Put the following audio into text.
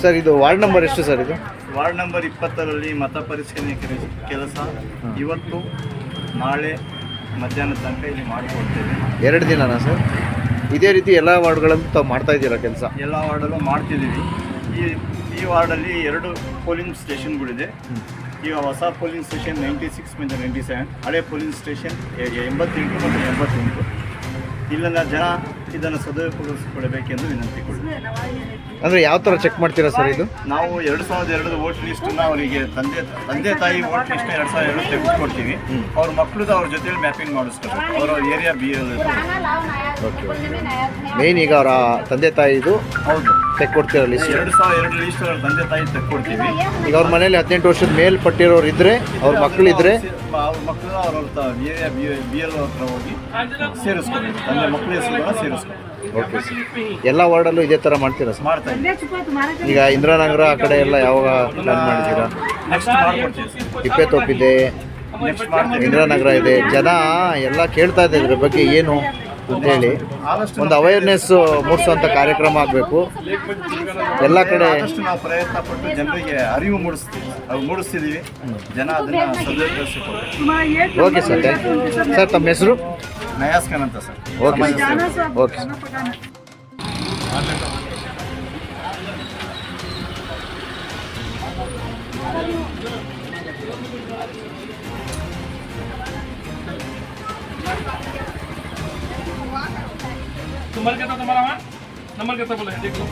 Sir ಇದು ward number ಎಷ್ಟು sir ಇದು? ವಾರ್ಡ್ ನಂಬರ್ 20ರಲ್ಲಿ ಮತ ಪರಿಶೀಲನೆ ಕೆಲಸ ಇವತ್ತು ನಾಳೆ ಮಧ್ಯಾಹ್ನ ತನಕ ಇಲ್ಲಿ ಮಾಡಿಕೊಡ್ತೇವೆ. 2 ದಿನನಾ ಸರ್? ಇದೇ ರೀತಿ ಎಲ್ಲ ವಾರ್ಡ್ಗಳಲ್ಲೂ ತಾವು ಮಾಡ್ತಾ ಇದ್ದೀರಾ ಕೆಲಸ? ಎಲ್ಲ ವಾರ್ಡಲ್ಲೂ ಮಾಡ್ತಿದ್ದೀವಿ. ಈ ವಾರ್ಡಲ್ಲಿ 2 ಪೋಲಿಂಗ್ ಸ್ಟೇಷನ್ಗಳಿದೆ. ಈಗ ಹೊಸ ಪೋಲಿಂಗ್ ಸ್ಟೇಷನ್ 96 ಮತ್ತು 97, ಹಳೆ ಪೋಲಿಂಗ್ ಸ್ಟೇಷನ್ 88 ಮತ್ತು 88. ಇಲ್ಲಿನ ಜನ ಇದನ್ನು ಸದುಪಯೋಗಪಡಿಸಬೇಕೆಂದು ವಿನಂತಿಕೊಳ್ಳಿ. ಅಂದರೆ ಯಾವ ಥರ ಚೆಕ್ ಮಾಡ್ತೀರಾ ಸರ್ ಇದು? ನಾವು 2002 ವೋಟ್ ಲಿಸ್ಟನ್ನ ಅವರಿಗೆ ತಂದೆ ತಾಯಿ ವೋಟ್ ಲಿಸ್ಟ್ 2002 ತೆಗೆದುಕೊಡ್ತೀವಿ. ಅವ್ರ ಮಕ್ಕಳದ್ದು ಅವ್ರ ಜೊತೆಲಿ ಮ್ಯಾಪಿಂಗ್ ಮಾಡಿಸ್ತಾರೆ. ಅವರ ಏರಿಯಾ BL. ಓಕೆ. ಮೇನ್ ಈಗ ಅವರ ತಂದೆ ತಾಯಿದು ಹೌದು ತೆಕ್ಕೊಡ್ತೀರಾ ಲಿಸ್ಟ್? 2002 ಲಿಸ್ಟ್ ಅವ್ರ ತಂದೆ ತಾಯಿ ತೆಕ್ಕೊಡ್ತೀವಿ. ಈಗ ಅವ್ರ ಮನೇಲಿ 18 ವರ್ಷದ ಮೇಲ್ಪಟ್ಟಿರೋರು ಇದ್ದರೆ, ಅವ್ರ ಮಕ್ಕಳಿದ್ರೆ ಅವ್ರ ಮಕ್ಕಳು ಅವ್ರ ಏರಿಯಾ BL ಹತ್ರ ಹೋಗಿ ಸೇರಿಸ್ಕೊಬೇಕು. ತಂದೆ ಮಕ್ಕಳ ಹೆಸರುಗಳನ್ನ ಸೇರಿಸ್ಕೊಬೇಕು. Okay sir. ಎಲ್ಲ ವಾರ್ಡಲ್ಲೂ ಇದೇ ಥರ ಮಾಡ್ತೀರಾ ಸರ್? ಮಾಡ್ತಾ ಇದ್ದೀವಿ. ಈಗ ಇಂದಿರಾನಗರ ಆ ಕಡೆ ಎಲ್ಲ ಯಾವಾಗ ಪ್ಲಾನ್ ಮಾಡಿದ್ದೀರಾ? ನೆಕ್ಸ್ಟ್ ಮಾಡ್ಕೊಡ್ತೀವಿ ಸರ್. ತಿಪ್ಪೇತೋಪಿದೆ, ನೆಕ್ಸ್ಟ್ ಮಾಡ್ತೀವಿ. ಇಂದಿರಾನಗರ ಇದೆ. ಜನ ಎಲ್ಲ ಕೇಳ್ತಾ ಇದೆ ಇದ್ರ ಬಗ್ಗೆ ಏನು ಅಂತೇಳಿ ಒಂದು ಅವೇರ್ನೆಸ್ ಮೂಡಿಸುವಂಥ ಕಾರ್ಯಕ್ರಮ ಆಗಬೇಕು ಎಲ್ಲ ಕಡೆ. ಆದಷ್ಟು ನಾವು ಪ್ರಯತ್ನ ಪಟ್ಟು ಜನರಿಗೆ ಅರಿವು ಮೂಡಿಸ್ತಿದ್ದೀವಿ. ಜನ ಅದನ್ನು ಸದುಪಯೋಗಿಸಿಕೊಳ್ಳಿ. Okay sir, thank you sir. ತಮ್ಮ ಹೆಸರು? ನಯಾಸ್ ಖಾನ್ ಅಂತ sir. Okay sir. Okay sir. Number कितना तुम्हारा? नंबर कितना बोले? देख लो।